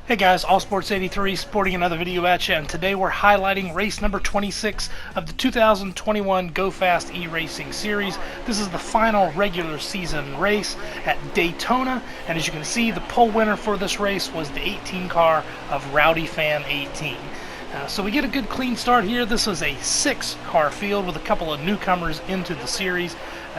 Hey guys, All Sports 83 sporting another video at you, and today we're highlighting race number 26 of the 2021 GoFast eRacing series. This is the final regular season race at Daytona, and as you can see, the pole winner for this race was the 18 car of Rowdy Fan 18. So we get a good clean start here. This was a 6-car field with a couple of newcomers into the series.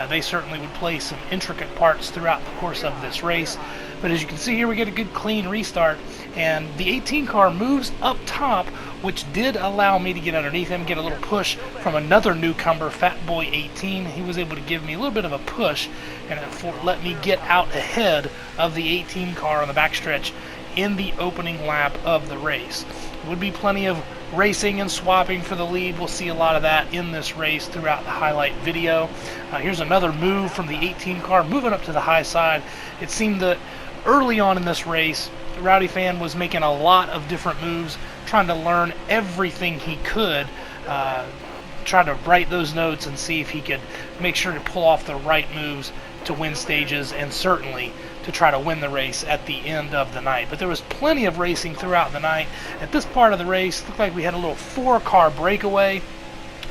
They certainly would play some intricate parts throughout the course of this race. But as you can see here, we get a good clean restart, and the 18 car moves up top, which did allow me to get underneath him, get a little push from another newcomer, Fat Boy 18. He was able to give me a little bit of a push and let me get out ahead of the 18 car on the backstretch in the opening lap of the race. Would be plenty of racing and swapping for the lead. We'll see a lot of that in this race throughout the highlight video. Here's another move from the 18 car, moving up to the high side. It seemed that early on in this race, Rowdy Fan was making a lot of different moves, trying to learn everything he could, try to write those notes and see if he could make sure to pull off the right moves to win stages, and certainly to try to win the race at the end of the night. But there was plenty of racing throughout the night. At this part of the race, it looked like we had a little 4-car breakaway,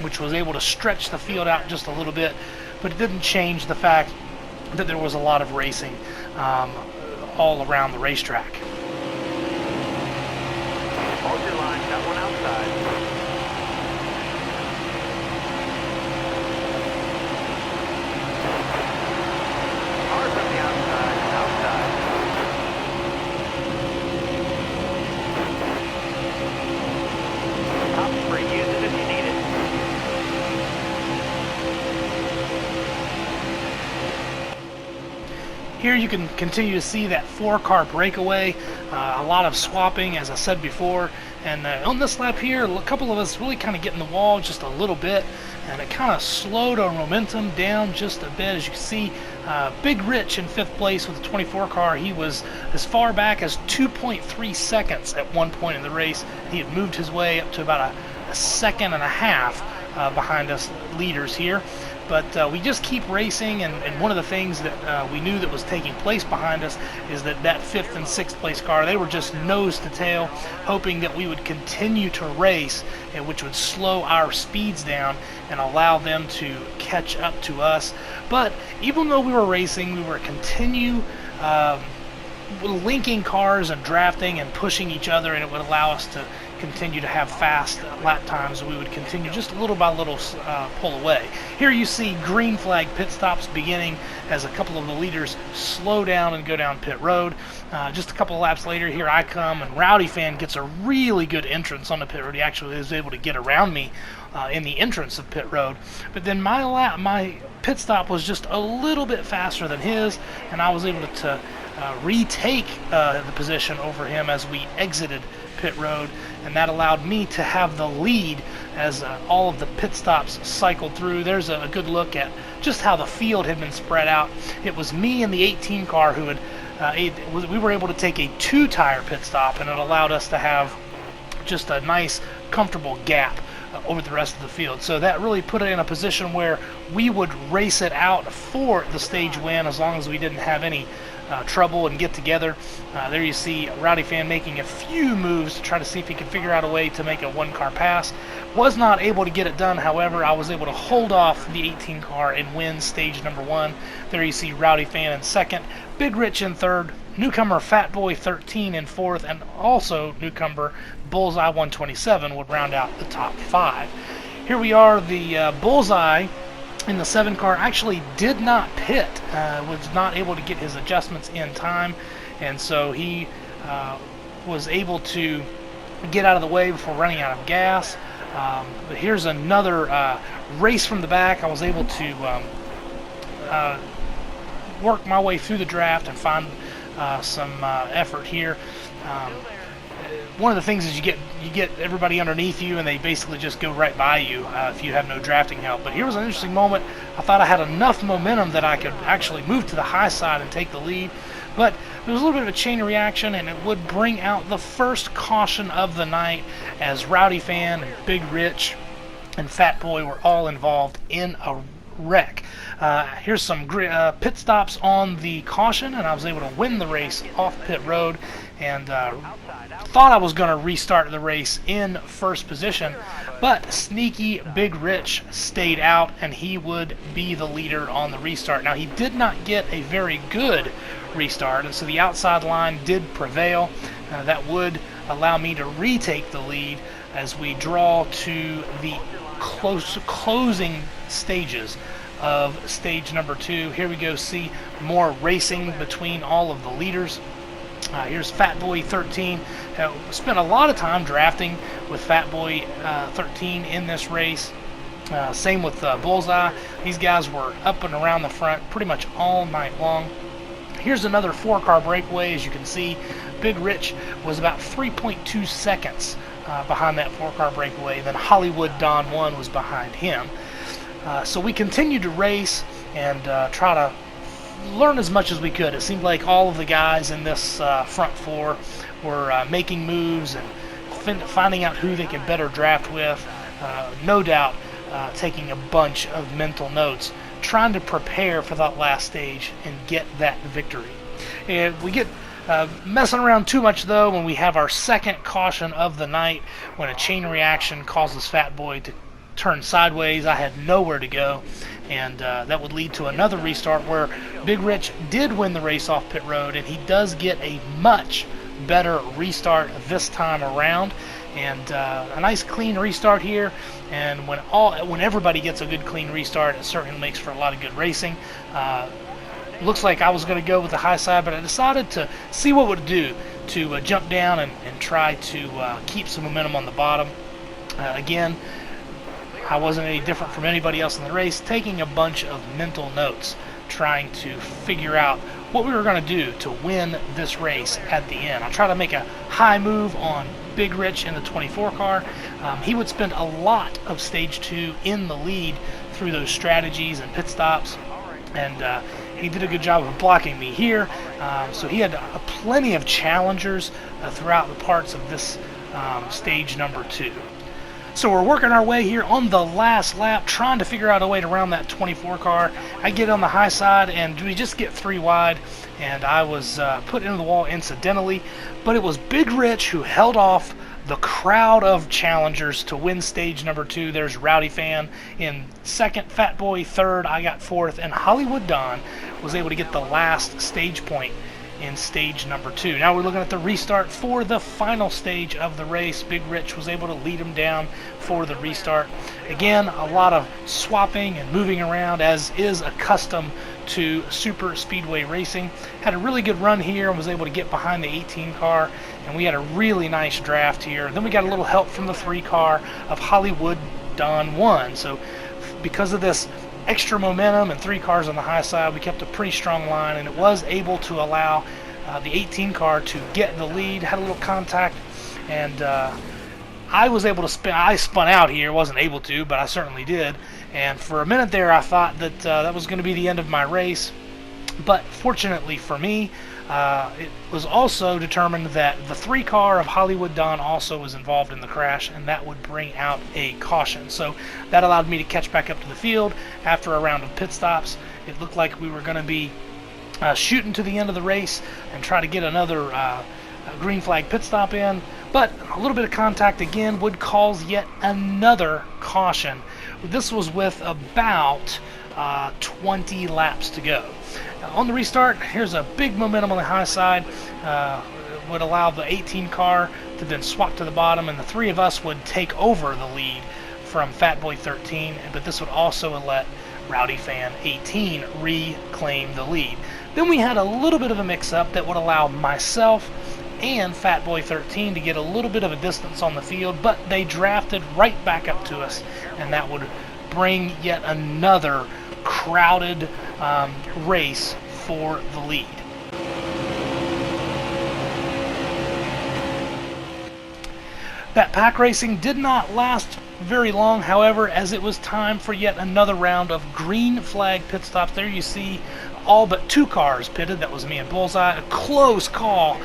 which was able to stretch the field out just a little bit, but it didn't change the fact that there was a lot of racing all around the racetrack. Hold your line, got one outside. Hard from the outside, outside. Top free, use it if you need it. Here you can continue to see that 4-car breakaway, a lot of swapping, as I said before. And on this lap here, a couple of us really kind of get in the wall just a little bit, and it kind of slowed our momentum down just a bit. As you can see, Big Rich in 5th place with the 24 car. He was as far back as 2.3 seconds at one point in the race. He had moved his way up to about a second and a half behind us leaders here. But we just keep racing, and one of the things that we knew that was taking place behind us is that 5th and 6th place car, they were just nose to tail, hoping that we would continue to race, and which would slow our speeds down and allow them to catch up to us. But even though we were racing, we were continue linking cars and drafting and pushing each other, and it would allow us to continue to have fast lap times. We would continue just little by little pull away. Here you see green flag pit stops beginning as a couple of the leaders slow down and go down pit road. Just a couple of laps later, here I come, and Rowdy Fan gets a really good entrance on the pit road. He actually is able to get around me in the entrance of pit road. But then my pit stop was just a little bit faster than his, and I was able to retake the position over him as we exited pit road, and that allowed me to have the lead as all of the pit stops cycled through. There's a good look at just how the field had been spread out. It was me and the 18 car who had we were able to take a 2-tire pit stop, and it allowed us to have just a nice comfortable gap over the rest of the field. So that really put it in a position where we would race it out for the stage win as long as we didn't have any trouble and get together. There you see Rowdy Fan making a few moves to try to see if he could figure out a way to make a 1-car pass. Was not able to get it done, however. I was able to hold off the 18 car and win stage number 1. There you see Rowdy Fan in 2nd, Big Rich in 3rd, newcomer Fat Boy 13 in 4th, and also newcomer Bullseye 127 would round out the top 5. Here we are, the Bullseye in the 7 car actually did not pit, was not able to get his adjustments in time, and so he was able to get out of the way before running out of gas. But here's another race from the back. I was able to work my way through the draft and find some effort here. One of the things is you get everybody underneath you, and they basically just go right by you if you have no drafting help. But here was an interesting moment. I thought I had enough momentum that I could actually move to the high side and take the lead. But there was a little bit of a chain reaction, and it would bring out the first caution of the night as Rowdy Fan and Big Rich and Fat Boy were all involved in a wreck. Here's some pit stops on the caution, and I was able to win the race off pit road. and thought I was going to restart the race in first position, but sneaky Big Rich stayed out, and he would be the leader on the restart. Now, he did not get a very good restart, and so the outside line did prevail. That would allow me to retake the lead as we draw to the closing stages of stage number 2. Here we go, see more racing between all of the leaders. Here's Fatboy 13. Spent a lot of time drafting with Fatboy 13 in this race. Same with Bullseye. These guys were up and around the front pretty much all night long. Here's another 4-car breakaway. As you can see, Big Rich was about 3.2 seconds behind that 4-car breakaway. Then Hollywood Don 1 was behind him. So we continued to race and try to learn as much as we could. It seemed like all of the guys in this front 4 were making moves and finding out who they could better draft with. No doubt taking a bunch of mental notes, trying to prepare for that last stage and get that victory. And we get messing around too much, though, when we have our second caution of the night, when a chain reaction causes Fatboy to turn sideways. I had nowhere to go, and that would lead to another restart where Big Rich did win the race off pit road, and he does get a much better restart this time around, and a nice clean restart here. And when everybody gets a good clean restart, it certainly makes for a lot of good racing. Looks like I was going to go with the high side, but I decided to see what it would do to jump down and try to keep some momentum on the bottom. Again, I wasn't any different from anybody else in the race, taking a bunch of mental notes, trying to figure out what we were going to do to win this race at the end. I tried to make a high move on Big Rich in the 24 car. He would spend a lot of stage 2 in the lead through those strategies and pit stops, and he did a good job of blocking me here. So he had plenty of challengers throughout the parts of this stage number 2. So we're working our way here on the last lap, trying to figure out a way to round that 24 car. I get on the high side, and we just get 3 wide, and I was put into the wall incidentally. But it was Big Rich who held off the crowd of challengers to win stage number 2. There's Rowdy Fan in second, Fatboy third, I got fourth, and Hollywood Don was able to get the last stage point in stage number 2. Now we're looking at the restart for the final stage of the race. Big Rich was able to lead him down for the restart. Again, a lot of swapping and moving around, as is a custom to super speedway racing. Had a really good run here and was able to get behind the 18 car, and we had a really nice draft here. Then we got a little help from the 3 car of Hollywood Don 1. So because of this extra momentum and 3 cars on the high side, we kept a pretty strong line, and it was able to allow the 18 car to get the lead. Had a little contact, and I was able to spin. I spun out here, wasn't able to, but I certainly did. And for a minute there, I thought that that was going to be the end of my race. But fortunately for me, it was also determined that the 3 car of Hollywood Don also was involved in the crash, and that would bring out a caution. So that allowed me to catch back up to the field after a round of pit stops. It looked like we were going to be shooting to the end of the race and try to get another green flag pit stop in, but a little bit of contact again would cause yet another caution. This was with about 20 laps to go. On the restart, here's a big momentum on the high side. Would allow the 18 car to then swap to the bottom, and the 3 of us would take over the lead from Fatboy 13, but this would also let Rowdy Fan 18 reclaim the lead. Then we had a little bit of a mix-up that would allow myself and Fatboy 13 to get a little bit of a distance on the field, but they drafted right back up to us, and that would bring yet another crowded race for the lead. That pack racing did not last very long, however, as it was time for yet another round of green flag pit stops. There you see all but 2 cars pitted. That was me and Bullseye. A close call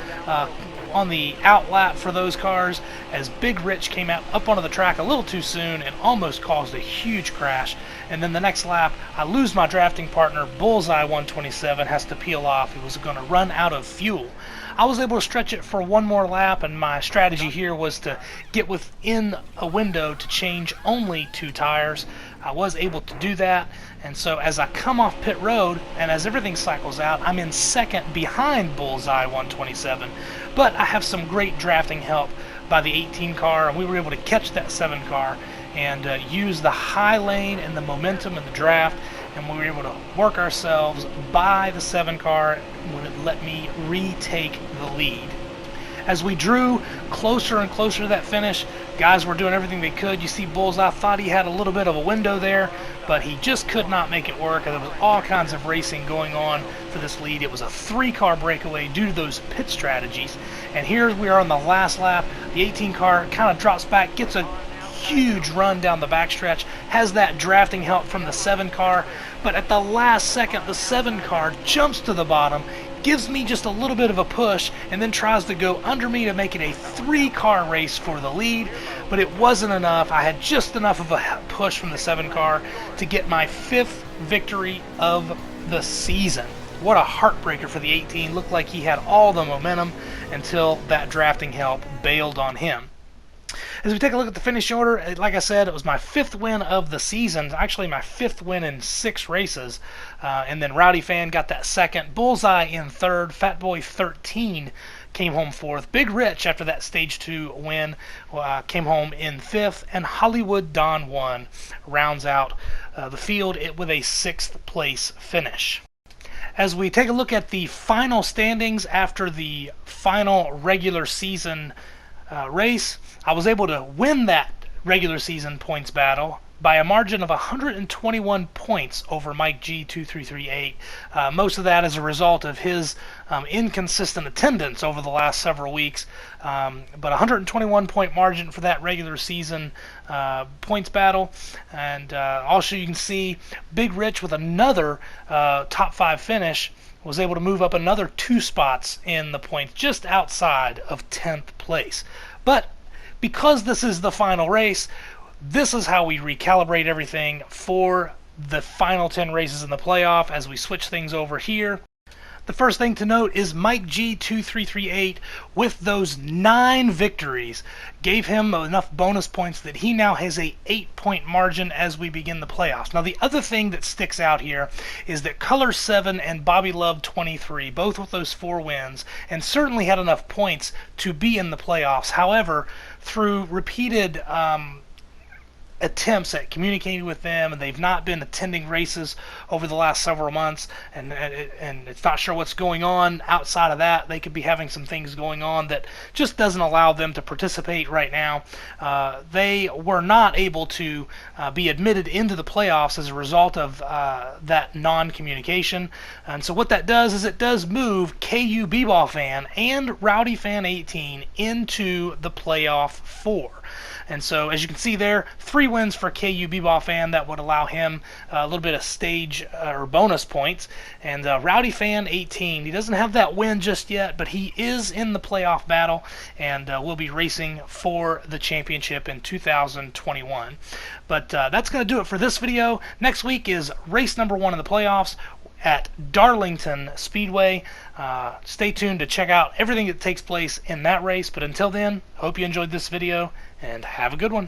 on the out lap for those cars as Big Rich came out up onto the track a little too soon and almost caused a huge crash. And then the next lap, I lose my drafting partner. Bullseye 127 has to peel off. He was going to run out of fuel. I was able to stretch it for one more lap, and my strategy here was to get within a window to change only 2 tires. I was able to do that, and so as I come off pit road and as everything cycles out, I'm in second behind Bullseye 127, but I have some great drafting help by the 18 car, and we were able to catch that 7 car and use the high lane and the momentum in the draft, and we were able to work ourselves by the 7 car when it let me retake the lead. As we drew closer and closer to that finish, guys were doing everything they could. You see Bullseye thought he had a little bit of a window there, but he just could not make it work. There was all kinds of racing going on for this lead. It was a 3-car breakaway due to those pit strategies. And here we are on the last lap. The 18 car kind of drops back, gets a huge run down the backstretch, has that drafting help from the 7 car, but at the last second, the 7 car jumps to the bottom, gives me just a little bit of a push, and then tries to go under me to make it a 3-car race for the lead, but it wasn't enough. I had just enough of a push from the 7 car to get my 5th victory of the season. What a heartbreaker for the 18. Looked like he had all the momentum until that drafting help bailed on him. As we take a look at the finish order, like I said, it was my 5th win of the season, actually my 5th win in 6 races, and then Rowdy Fan got that 2nd, Bullseye in 3rd, Fat Boy 13 came home 4th, Big Rich after that Stage 2 win came home in 5th, and Hollywood Don 1 rounds out the field with a 6th place finish. As we take a look at the final standings after the final regular season race, I was able to win that regular season points battle by a margin of 121 points over Mike G 2338. Most of that as a result of his inconsistent attendance over the last several weeks, but 121 point margin for that regular season points battle. And also you can see Big Rich with another top 5 finish was able to move up another 2 spots in the points, just outside of 10th place. But because this is the final race, this is how we recalibrate everything for the final 10 races in the playoff as we switch things over here. The first thing to note is Mike G 2338 with those 9 victories gave him enough bonus points that he now has a 8-point margin as we begin the playoffs. Now the other thing that sticks out here is that Color 7 and Bobby Love 23, both with those 4 wins, and certainly had enough points to be in the playoffs. However, through repeated attempts at communicating with them, and they've not been attending races over the last several months, and it's not sure what's going on outside of that. They could be having some things going on that just doesn't allow them to participate right now. They were not able to be admitted into the playoffs as a result of that non-communication, and so what that does is it does move KU B-Ball Fan and Rowdy Fan 18 into the playoff 4. And so, as you can see there, 3 wins for KU B-Ball Fan. That would allow him a little bit of stage or bonus points. And Rowdy Fan 18, he doesn't have that win just yet, but he is in the playoff battle and will be racing for the championship in 2021. But that's going to do it for this video. Next week is race number 1 in the playoffs at Darlington Speedway. Stay tuned to check out everything that takes place in that race. But until then, hope you enjoyed this video and have a good one.